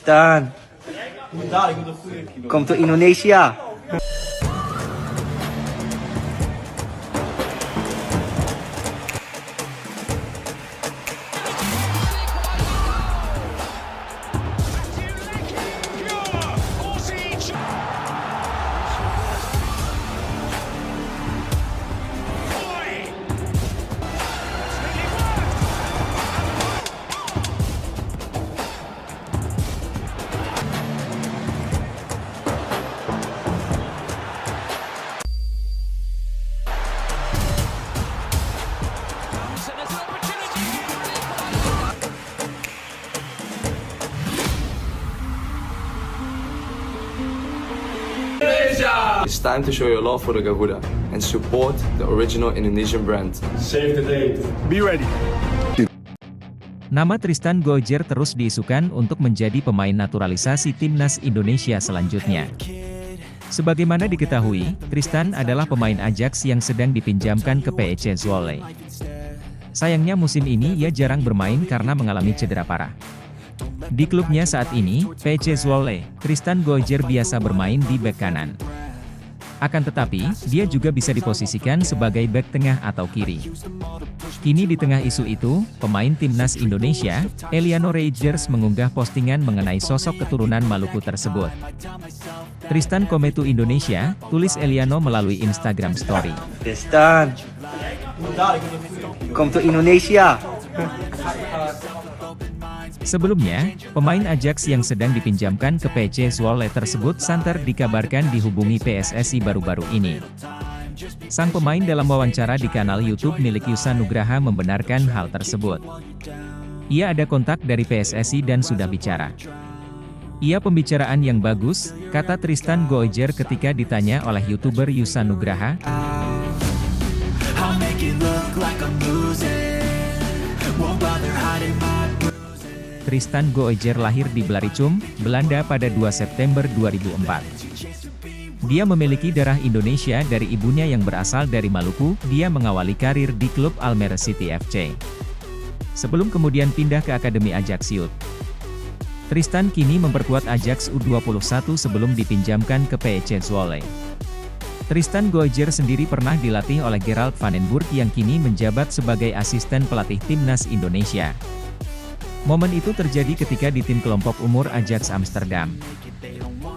Tristan, come to Indonesia. It's time to show your love for the Garuda and support the original Indonesian brand. Save the date. Be ready. Nama Tristan Goijer terus diisukan untuk menjadi pemain naturalisasi timnas Indonesia selanjutnya. Sebagaimana diketahui, Tristan adalah pemain Ajax yang sedang dipinjamkan ke PEC Zwolle. Sayangnya musim ini ia jarang bermain karena mengalami cedera parah. Di klubnya saat ini, PEC Zwolle, Tristan Goijer biasa bermain di bek kanan. Akan tetapi, dia juga bisa diposisikan sebagai bek tengah atau kiri. Kini di tengah isu itu, pemain timnas Indonesia, Eliano Reijers mengunggah postingan mengenai sosok keturunan Maluku tersebut. Tristan Kometu Indonesia, tulis Eliano melalui Instagram Story. Tristan, come to Indonesia. Sebelumnya, pemain Ajax yang sedang dipinjamkan ke PEC Zwolle tersebut santer dikabarkan dihubungi PSSI baru-baru ini. Sang pemain dalam wawancara di kanal YouTube milik Yusa Nugraha membenarkan hal tersebut. Ia ada kontak dari PSSI dan sudah bicara. Ia pembicaraan yang bagus, kata Tristan Goijer ketika ditanya oleh YouTuber Yusa Nugraha. Tristan Goijer lahir di Blaricum, Belanda pada 2 September 2004. Dia memiliki darah Indonesia dari ibunya yang berasal dari Maluku. Dia mengawali karir di klub Almere City FC, sebelum kemudian pindah ke Akademi Ajax Youth. Tristan kini memperkuat Ajax U21 sebelum dipinjamkan ke PEC Zwolle. Tristan Goijer sendiri pernah dilatih oleh Gerald van den Burg yang kini menjabat sebagai asisten pelatih timnas Indonesia. Momen itu terjadi ketika di tim kelompok umur Ajax Amsterdam.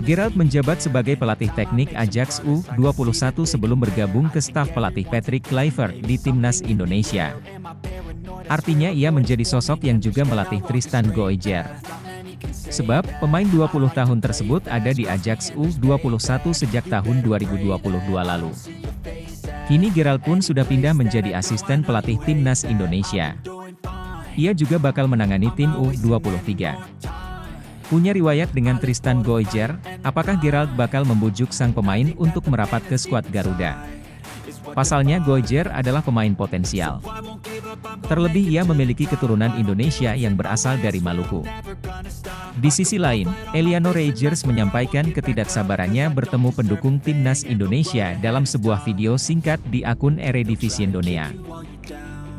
Gerald menjabat sebagai pelatih teknik Ajax U21 sebelum bergabung ke staf pelatih Patrick Kluivert di timnas Indonesia. Artinya ia menjadi sosok yang juga melatih Tristan Goijer. Sebab, pemain 20 tahun tersebut ada di Ajax U21 sejak tahun 2022 lalu. Kini Gerald pun sudah pindah menjadi asisten pelatih timnas Indonesia. Ia juga bakal menangani tim U23. Punya riwayat dengan Tristan Goijer, apakah Gerald bakal membujuk sang pemain untuk merapat ke skuad Garuda? Pasalnya Goijer adalah pemain potensial. Terlebih ia memiliki keturunan Indonesia yang berasal dari Maluku. Di sisi lain, Eliano Reijers menyampaikan ketidaksabarannya bertemu pendukung timnas Indonesia dalam sebuah video singkat di akun Eredivisie Indonesia.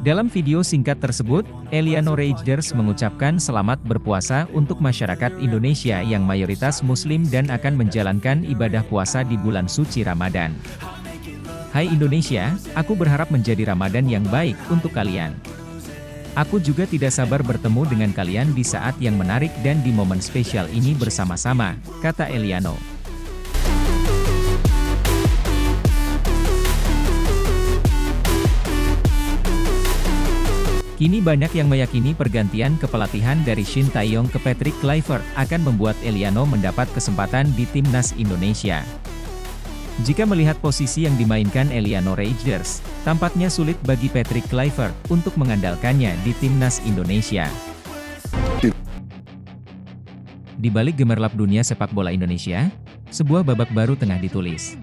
Dalam video singkat tersebut, Eliano Reijers mengucapkan selamat berpuasa untuk masyarakat Indonesia yang mayoritas Muslim dan akan menjalankan ibadah puasa di bulan suci Ramadan. Hai Indonesia, aku berharap menjadi Ramadan yang baik untuk kalian. Aku juga tidak sabar bertemu dengan kalian di saat yang menarik dan di momen spesial ini bersama-sama, kata Eliano. Kini banyak yang meyakini pergantian kepelatihan dari Shin Tae-yong ke Patrick Kluivert akan membuat Eliano mendapat kesempatan di timnas Indonesia. Jika melihat posisi yang dimainkan Eliano Reijers, tampaknya sulit bagi Patrick Kluivert untuk mengandalkannya di timnas Indonesia. Di balik gemerlap dunia sepak bola Indonesia, sebuah babak baru tengah ditulis.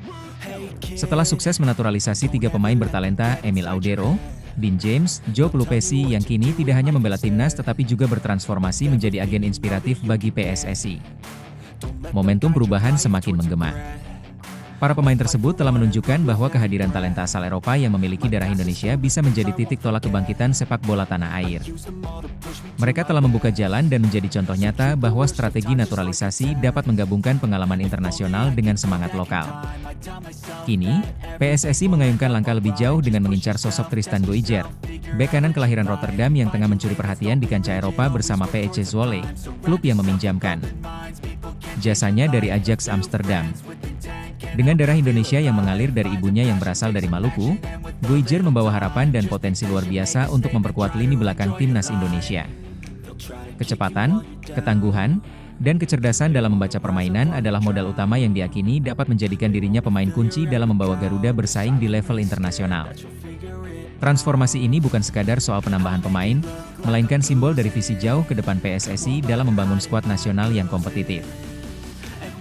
Setelah sukses menaturalisasi 3 pemain bertalenta Emil Audero, Dean James, Joe Pelupesi yang kini tidak hanya membela timnas tetapi juga bertransformasi menjadi agen inspiratif bagi PSSI. Momentum perubahan semakin menggema. Para pemain tersebut telah menunjukkan bahwa kehadiran talenta asal Eropa yang memiliki darah Indonesia bisa menjadi titik tolak kebangkitan sepak bola tanah air. Mereka telah membuka jalan dan menjadi contoh nyata bahwa strategi naturalisasi dapat menggabungkan pengalaman internasional dengan semangat lokal. Kini, PSSI mengayunkan langkah lebih jauh dengan mengincar sosok Tristan Goijer, bek kanan kelahiran Rotterdam yang tengah mencuri perhatian di kancah Eropa bersama PEC Zwolle, klub yang meminjamkan jasanya dari Ajax Amsterdam. Dengan darah Indonesia yang mengalir dari ibunya yang berasal dari Maluku, Goijer membawa harapan dan potensi luar biasa untuk memperkuat lini belakang timnas Indonesia. Kecepatan, ketangguhan, dan kecerdasan dalam membaca permainan adalah modal utama yang diyakini dapat menjadikan dirinya pemain kunci dalam membawa Garuda bersaing di level internasional. Transformasi ini bukan sekadar soal penambahan pemain, melainkan simbol dari visi jauh ke depan PSSI dalam membangun skuad nasional yang kompetitif.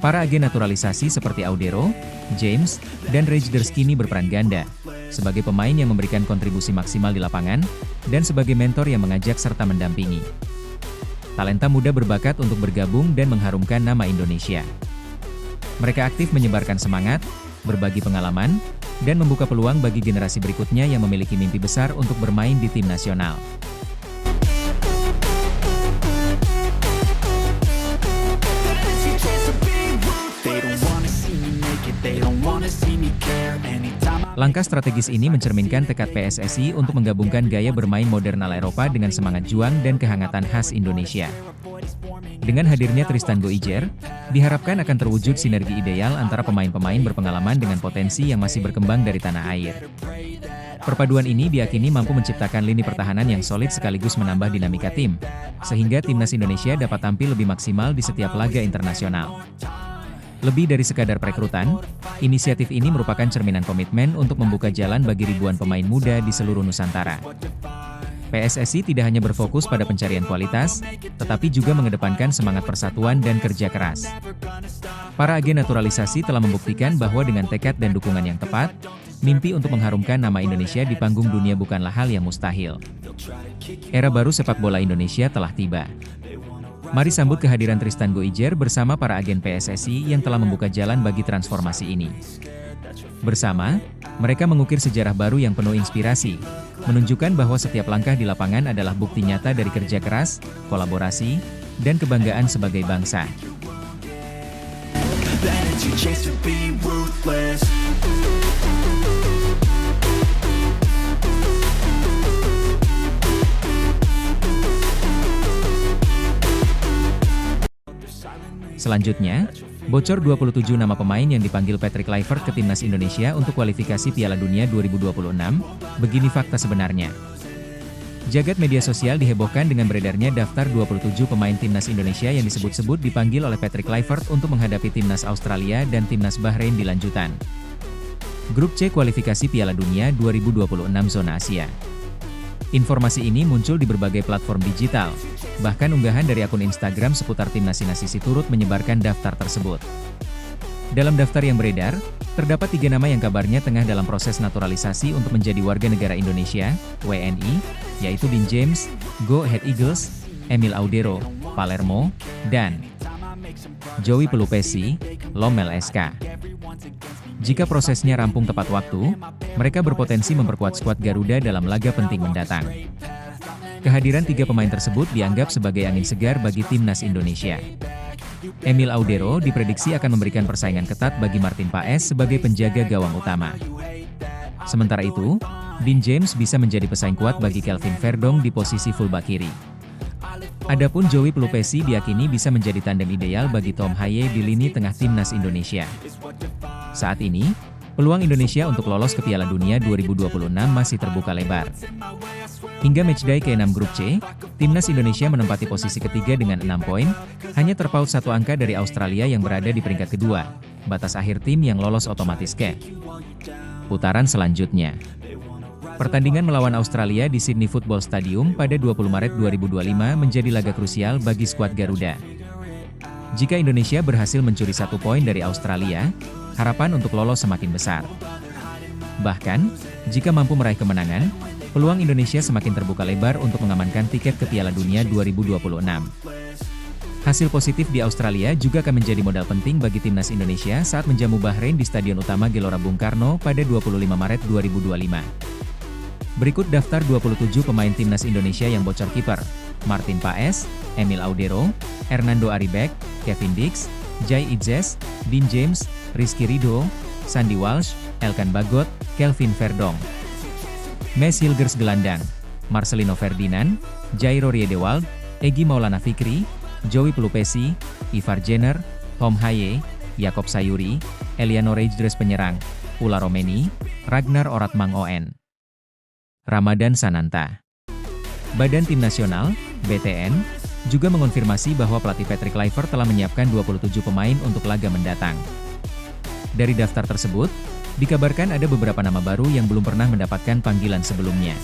Para agen naturalisasi seperti Audero, James, dan Rejders kini berperan ganda, sebagai pemain yang memberikan kontribusi maksimal di lapangan, dan sebagai mentor yang mengajak serta mendampingi talenta muda berbakat untuk bergabung dan mengharumkan nama Indonesia. Mereka aktif menyebarkan semangat, berbagi pengalaman, dan membuka peluang bagi generasi berikutnya yang memiliki mimpi besar untuk bermain di tim nasional. Langkah strategis ini mencerminkan tekad PSSI untuk menggabungkan gaya bermain modern ala Eropa dengan semangat juang dan kehangatan khas Indonesia. Dengan hadirnya Tristan Goijer, diharapkan akan terwujud sinergi ideal antara pemain-pemain berpengalaman dengan potensi yang masih berkembang dari tanah air. Perpaduan ini diyakini mampu menciptakan lini pertahanan yang solid sekaligus menambah dinamika tim, sehingga timnas Indonesia dapat tampil lebih maksimal di setiap laga internasional. Lebih dari sekadar perekrutan, inisiatif ini merupakan cerminan komitmen untuk membuka jalan bagi ribuan pemain muda di seluruh Nusantara. PSSI tidak hanya berfokus pada pencarian kualitas, tetapi juga mengedepankan semangat persatuan dan kerja keras. Para agen naturalisasi telah membuktikan bahwa dengan tekad dan dukungan yang tepat, mimpi untuk mengharumkan nama Indonesia di panggung dunia bukanlah hal yang mustahil. Era baru sepak bola Indonesia telah tiba. Mari sambut kehadiran Tristan Goijer bersama para agen PSSI yang telah membuka jalan bagi transformasi ini. Bersama, mereka mengukir sejarah baru yang penuh inspirasi, menunjukkan bahwa setiap langkah di lapangan adalah bukti nyata dari kerja keras, kolaborasi, dan kebanggaan sebagai bangsa. Selanjutnya, bocor 27 nama pemain yang dipanggil Patrick Kluivert ke timnas Indonesia untuk kualifikasi Piala Dunia 2026, begini fakta sebenarnya. Jagat media sosial dihebohkan dengan beredarnya daftar 27 pemain timnas Indonesia yang disebut-sebut dipanggil oleh Patrick Kluivert untuk menghadapi timnas Australia dan timnas Bahrain di lanjutan Grup C kualifikasi Piala Dunia 2026 zona Asia. Informasi ini muncul di berbagai platform digital, bahkan unggahan dari akun Instagram seputar timnas Indonesia turut menyebarkan daftar tersebut. Dalam daftar yang beredar, terdapat 3 nama yang kabarnya tengah dalam proses naturalisasi untuk menjadi warga negara Indonesia, WNI, yaitu Dean James, Go Ahead Eagles, Emil Audero, Palermo, dan Joey Pelupesi, Lommel SK. Jika prosesnya rampung tepat waktu, mereka berpotensi memperkuat skuad Garuda dalam laga penting mendatang. Kehadiran 3 pemain tersebut dianggap sebagai angin segar bagi timnas Indonesia. Emil Audero diprediksi akan memberikan persaingan ketat bagi Martin Paes sebagai penjaga gawang utama. Sementara itu, Dean James bisa menjadi pesaing kuat bagi Kelvin Verdong di posisi fullback kiri. Adapun Joey Pelupesi diyakini bisa menjadi tandem ideal bagi Tom Haye di lini tengah timnas Indonesia. Saat ini, peluang Indonesia untuk lolos ke Piala Dunia 2026 masih terbuka lebar. Hingga matchday ke-6 Grup C, timnas Indonesia menempati posisi ketiga dengan 6 poin, hanya terpaut 1 angka dari Australia yang berada di peringkat kedua, batas akhir tim yang lolos otomatis ke putaran selanjutnya. Pertandingan melawan Australia di Sydney Football Stadium pada 20 Maret 2025 menjadi laga krusial bagi skuad Garuda. Jika Indonesia berhasil mencuri 1 poin dari Australia, harapan untuk lolos semakin besar. Bahkan, jika mampu meraih kemenangan, peluang Indonesia semakin terbuka lebar untuk mengamankan tiket ke Piala Dunia 2026. Hasil positif di Australia juga akan menjadi modal penting bagi timnas Indonesia saat menjamu Bahrain di Stadion Utama Gelora Bung Karno pada 25 Maret 2025. Berikut daftar 27 pemain timnas Indonesia yang bocor kiper: Martin Paes, Emil Audero, Hernando Aribek, Kevin Dix, Jai Idzes, Dean James, Rizky Ridho, Sandy Walsh, Elkan Bagot, Kelvin Verdong. Mes Hilgers gelandang: Marcelino Ferdinand, Jairo Riedewald, Egy Maulana Fikri, Joey Pelupesi, Ivar Jenner, Tom Haye, Yakob Sayuri, Eliano Rejdres penyerang, Ula Romeni, Ragnar Oratmang ON. Ramadan Sananta. Badan Tim Nasional, BTN, juga mengonfirmasi bahwa pelatih Patrick Kluivert telah menyiapkan 27 pemain untuk laga mendatang. Dari daftar tersebut, dikabarkan ada beberapa nama baru yang belum pernah mendapatkan panggilan sebelumnya.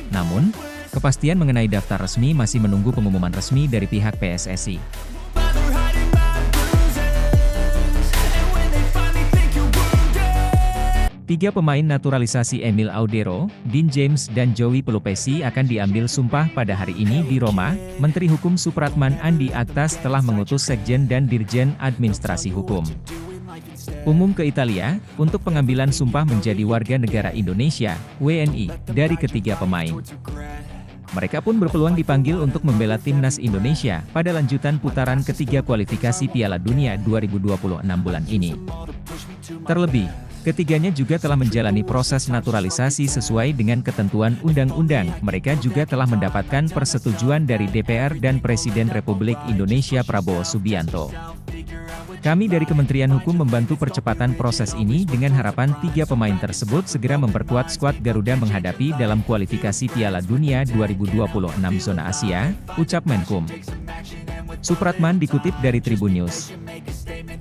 Namun, kepastian mengenai daftar resmi masih menunggu pengumuman resmi dari pihak PSSI. Tiga pemain naturalisasi Emil Audero, Dean James dan Joey Pelupesi akan diambil sumpah pada hari ini di Roma. Menteri Hukum Supratman Andi Aktas telah mengutus Sekjen dan Dirjen Administrasi Hukum Umum ke Italia, untuk pengambilan sumpah menjadi warga negara Indonesia, WNI, dari ketiga pemain. Mereka pun berpeluang dipanggil untuk membela timnas Indonesia pada lanjutan putaran ketiga kualifikasi Piala Dunia 2026 bulan ini. Terlebih, ketiganya juga telah menjalani proses naturalisasi sesuai dengan ketentuan undang-undang. Mereka juga telah mendapatkan persetujuan dari DPR dan Presiden Republik Indonesia Prabowo Subianto. Kami dari Kementerian Hukum membantu percepatan proses ini dengan harapan tiga pemain tersebut segera memperkuat skuad Garuda menghadapi dalam kualifikasi Piala Dunia 2026 zona Asia, ucap Menkum Supratman dikutip dari Tribun News.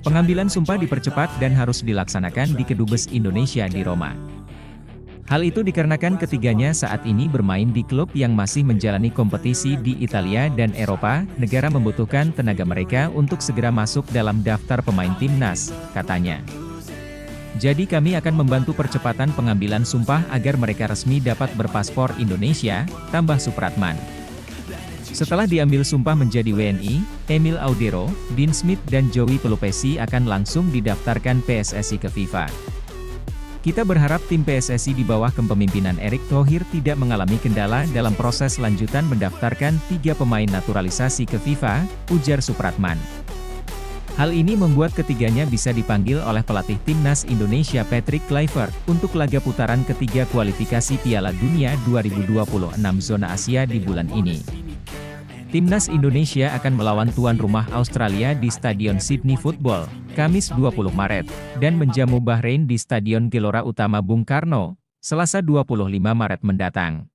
Pengambilan sumpah dipercepat dan harus dilaksanakan di Kedubes Indonesia di Roma. Hal itu dikarenakan ketiganya saat ini bermain di klub yang masih menjalani kompetisi di Italia dan Eropa. Negara membutuhkan tenaga mereka untuk segera masuk dalam daftar pemain timnas, katanya. Jadi kami akan membantu percepatan pengambilan sumpah agar mereka resmi dapat berpaspor Indonesia, tambah Supratman. Setelah diambil sumpah menjadi WNI, Emil Audero, Dean Smith dan Joey Pelupesi akan langsung didaftarkan PSSI ke FIFA. Kita berharap tim PSSI di bawah kepemimpinan Erick Thohir tidak mengalami kendala dalam proses lanjutan mendaftarkan tiga pemain naturalisasi ke FIFA, ujar Supratman. Hal ini membuat ketiganya bisa dipanggil oleh pelatih timnas Indonesia Patrick Kluivert untuk laga putaran ketiga kualifikasi Piala Dunia 2026 zona Asia di bulan ini. Timnas Indonesia akan melawan tuan rumah Australia di Stadion Sydney Football, Kamis 20 Maret, dan menjamu Bahrain di Stadion Gelora Utama Bung Karno, Selasa 25 Maret mendatang.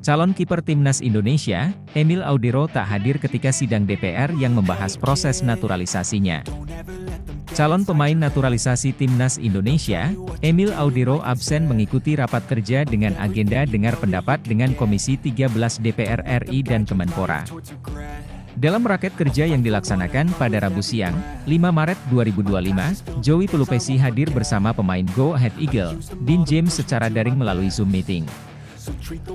Calon kiper Timnas Indonesia, Emil Audero tak hadir ketika sidang DPR yang membahas proses naturalisasinya. Calon pemain naturalisasi Timnas Indonesia, Emil Audero absen mengikuti rapat kerja dengan agenda dengar pendapat dengan Komisi 13 DPR RI dan Kemenpora. Dalam raket kerja yang dilaksanakan pada Rabu siang, 5 Maret 2025, Joey Pelupesi hadir bersama pemain Go Ahead Eagle, Dean James secara daring melalui Zoom meeting.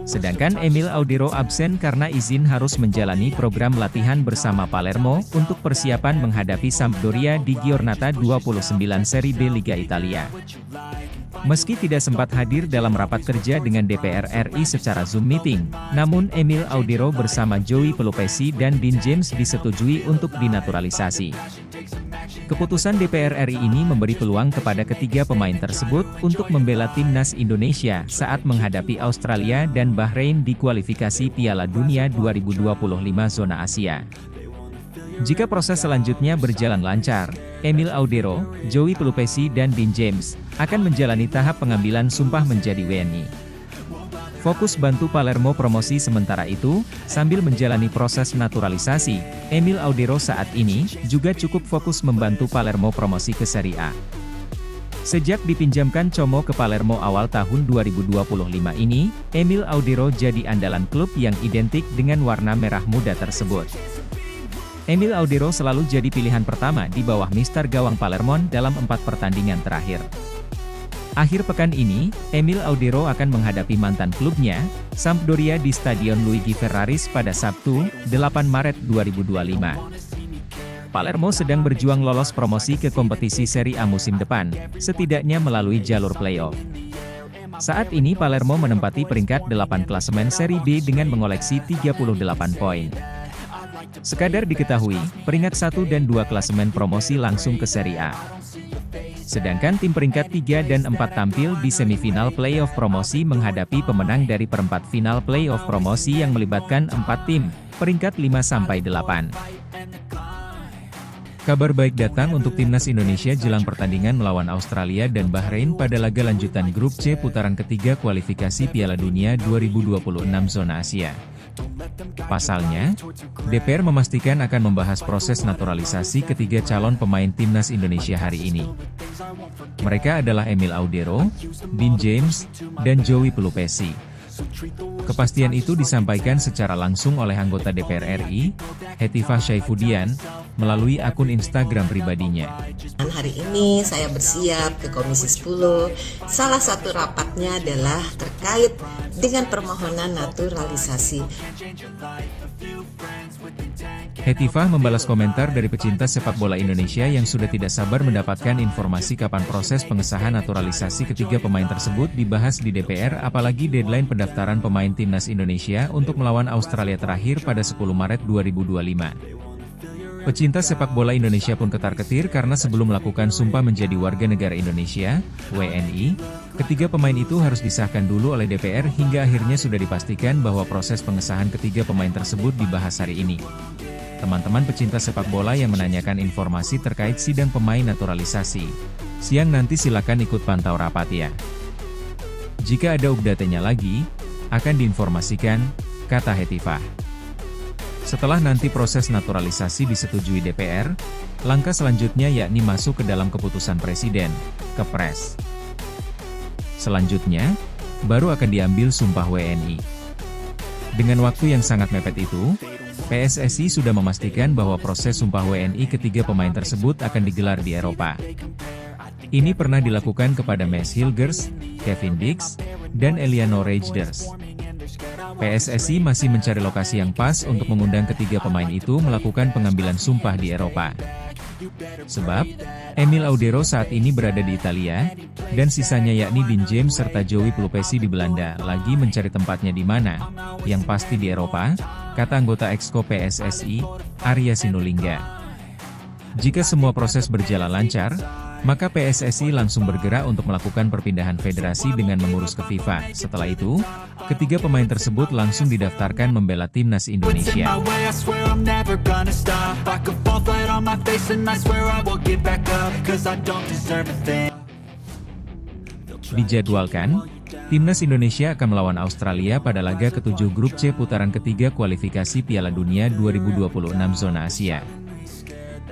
Sedangkan Emil Audero absen karena izin harus menjalani program latihan bersama Palermo untuk persiapan menghadapi Sampdoria di Giornata 29 Serie B Liga Italia. Meski tidak sempat hadir dalam rapat kerja dengan DPR RI secara Zoom meeting, namun Emil Audero bersama Joey Pelupesi dan Dean James disetujui untuk dinaturalisasi. Keputusan DPR RI ini memberi peluang kepada ketiga pemain tersebut untuk membela timnas Indonesia saat menghadapi Australia dan Bahrain di kualifikasi Piala Dunia 2025 zona Asia. Jika proses selanjutnya berjalan lancar, Emil Audero, Joey Pelupesi dan Dean James akan menjalani tahap pengambilan sumpah menjadi WNI. Fokus bantu Palermo promosi sementara itu, sambil menjalani proses naturalisasi, Emil Audero saat ini juga cukup fokus membantu Palermo promosi ke Serie A. Sejak dipinjamkan Como ke Palermo awal tahun 2025 ini, Emil Audero jadi andalan klub yang identik dengan warna merah muda tersebut. Emil Audero selalu jadi pilihan pertama di bawah mister gawang Palermo dalam 4 pertandingan terakhir. Akhir pekan ini, Emil Audero akan menghadapi mantan klubnya, Sampdoria di Stadion Luigi Ferraris pada Sabtu, 8 Maret 2025. Palermo sedang berjuang lolos promosi ke kompetisi Serie A musim depan, setidaknya melalui jalur playoff. Saat ini Palermo menempati peringkat 8 klasemen Serie B dengan mengoleksi 38 poin. Sekadar diketahui, peringkat 1 dan 2 klasemen promosi langsung ke Serie A. Sedangkan tim peringkat 3 dan 4 tampil di semifinal playoff promosi menghadapi pemenang dari perempat final playoff promosi yang melibatkan 4 tim, peringkat 5-8. Kabar baik datang untuk timnas Indonesia jelang pertandingan melawan Australia dan Bahrain pada laga lanjutan Grup C putaran ketiga kualifikasi Piala Dunia 2026 zona Asia. Pasalnya, DPR memastikan akan membahas proses naturalisasi ketiga calon pemain timnas Indonesia hari ini. Mereka adalah Emil Audero, Dean James, dan Joey Pelupesi. Kepastian itu disampaikan secara langsung oleh anggota DPR RI, Hetifah Syaifuddin, melalui akun Instagram pribadinya. Hari ini saya bersiap ke Komisi 10. Salah satu rapatnya adalah terkait dengan permohonan naturalisasi. Hetifah membalas komentar dari pecinta sepak bola Indonesia yang sudah tidak sabar mendapatkan informasi kapan proses pengesahan naturalisasi ketiga pemain tersebut dibahas di DPR, apalagi deadline pendaftaran pemain timnas Indonesia untuk melawan Australia terakhir pada 10 Maret 2025. Pecinta sepak bola Indonesia pun ketar-ketir karena sebelum melakukan sumpah menjadi warga negara Indonesia, WNI, ketiga pemain itu harus disahkan dulu oleh DPR hingga akhirnya sudah dipastikan bahwa proses pengesahan ketiga pemain tersebut dibahas hari ini. Teman-teman pecinta sepak bola yang menanyakan informasi terkait sidang pemain naturalisasi, siang nanti silakan ikut pantau rapat ya. Jika ada update-nya lagi, akan diinformasikan, kata Hetifah. Setelah nanti proses naturalisasi disetujui DPR, langkah selanjutnya yakni masuk ke dalam keputusan Presiden, Kepres. Selanjutnya, baru akan diambil sumpah WNI. Dengan waktu yang sangat mepet itu, PSSI sudah memastikan bahwa proses sumpah WNI ketiga pemain tersebut akan digelar di Eropa. Ini pernah dilakukan kepada Mads Hilgers, Kevin Dix, dan Eliano Rejders. PSSI masih mencari lokasi yang pas untuk mengundang ketiga pemain itu melakukan pengambilan sumpah di Eropa. Sebab, Emil Audero saat ini berada di Italia, dan sisanya yakni Dean James serta Joey Pelupesi di Belanda lagi mencari tempatnya di mana, yang pasti di Eropa, kata anggota Exco PSSI, Arya Sinulinga. Jika semua proses berjalan lancar, maka PSSI langsung bergerak untuk melakukan perpindahan federasi dengan mengurus ke FIFA. Setelah itu, ketiga pemain tersebut langsung didaftarkan membela timnas Indonesia. Dijadwalkan, timnas Indonesia akan melawan Australia pada laga ke-7 Grup C putaran ketiga kualifikasi Piala Dunia 2026 zona Asia.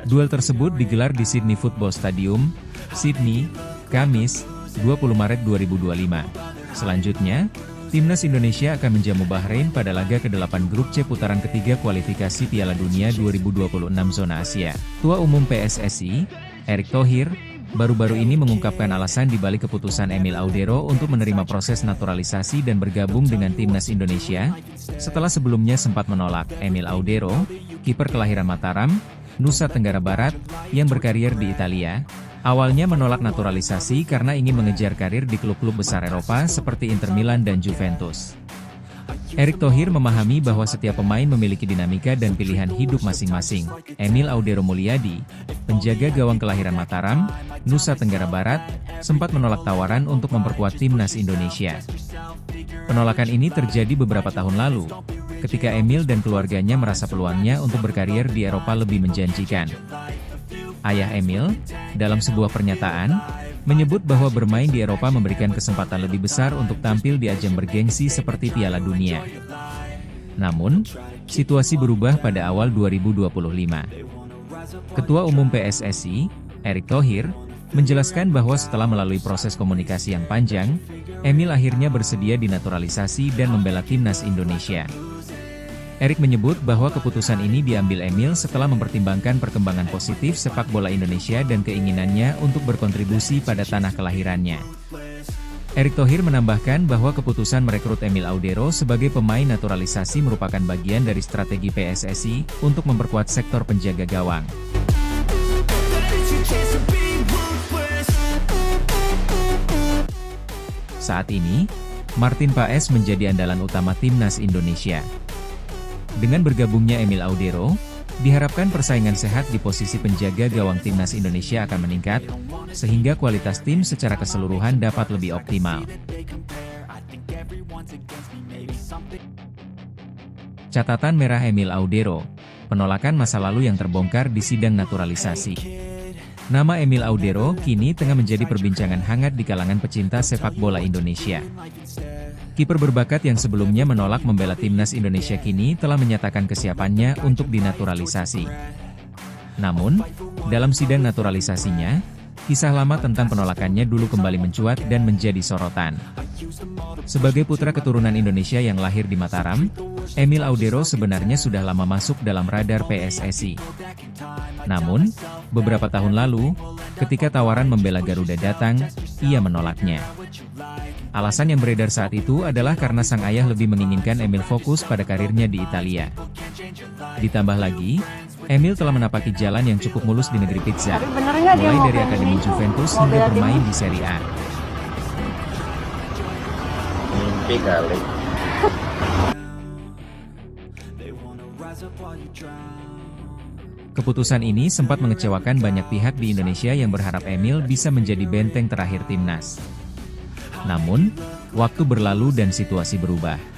Duel tersebut digelar di Sydney Football Stadium, Sydney, Kamis, 20 Maret 2025. Selanjutnya, timnas Indonesia akan menjamu Bahrain pada laga ke-8 Grup C putaran ketiga kualifikasi Piala Dunia 2026 zona Asia. Ketua Umum PSSI, Erick Thohir, baru-baru ini mengungkapkan alasan dibalik keputusan Emil Audero untuk menerima proses naturalisasi dan bergabung dengan timnas Indonesia, setelah sebelumnya sempat menolak. Emil Audero, kiper kelahiran Mataram, Nusa Tenggara Barat, yang berkarier di Italia, awalnya menolak naturalisasi karena ingin mengejar karir di klub-klub besar Eropa seperti Inter Milan dan Juventus. Erick Thohir memahami bahwa setiap pemain memiliki dinamika dan pilihan hidup masing-masing. Emil Audero Mulyadi, penjaga gawang kelahiran Mataram, Nusa Tenggara Barat, sempat menolak tawaran untuk memperkuat timnas Indonesia. Penolakan ini terjadi beberapa tahun lalu, ketika Emil dan keluarganya merasa peluangnya untuk berkarier di Eropa lebih menjanjikan. Ayah Emil, dalam sebuah pernyataan, menyebut bahwa bermain di Eropa memberikan kesempatan lebih besar untuk tampil di ajang bergengsi seperti Piala Dunia. Namun, situasi berubah pada awal 2025. Ketua Umum PSSI, Erick Thohir, menjelaskan bahwa setelah melalui proses komunikasi yang panjang, Emil akhirnya bersedia dinaturalisasi dan membela timnas Indonesia. Erick menyebut bahwa keputusan ini diambil Emil setelah mempertimbangkan perkembangan positif sepak bola Indonesia dan keinginannya untuk berkontribusi pada tanah kelahirannya. Erick Thohir menambahkan bahwa keputusan merekrut Emil Audero sebagai pemain naturalisasi merupakan bagian dari strategi PSSI untuk memperkuat sektor penjaga gawang. Saat ini, Martin Paes menjadi andalan utama timnas Indonesia. Dengan bergabungnya Emil Audero, diharapkan persaingan sehat di posisi penjaga gawang timnas Indonesia akan meningkat, sehingga kualitas tim secara keseluruhan dapat lebih optimal. Catatan merah Emil Audero, penolakan masa lalu yang terbongkar di sidang naturalisasi. Nama Emil Audero kini tengah menjadi perbincangan hangat di kalangan pecinta sepak bola Indonesia. Kiper berbakat yang sebelumnya menolak membela timnas Indonesia kini telah menyatakan kesiapannya untuk dinaturalisasi. Namun, dalam sidang naturalisasinya, kisah lama tentang penolakannya dulu kembali mencuat dan menjadi sorotan. Sebagai putra keturunan Indonesia yang lahir di Mataram, Emil Audero sebenarnya sudah lama masuk dalam radar PSSI. Namun, beberapa tahun lalu, ketika tawaran membela Garuda datang, ia menolaknya. Alasan yang beredar saat itu adalah karena sang ayah lebih menginginkan Emil fokus pada karirnya di Italia. Ditambah lagi, Emil telah menapaki jalan yang cukup mulus di negeri pizza, mulai dari akademi Juventus hingga bermain di Serie A. Mimpi kali. Keputusan ini sempat mengecewakan banyak pihak di Indonesia yang berharap Emil bisa menjadi benteng terakhir timnas. Namun, waktu berlalu dan situasi berubah.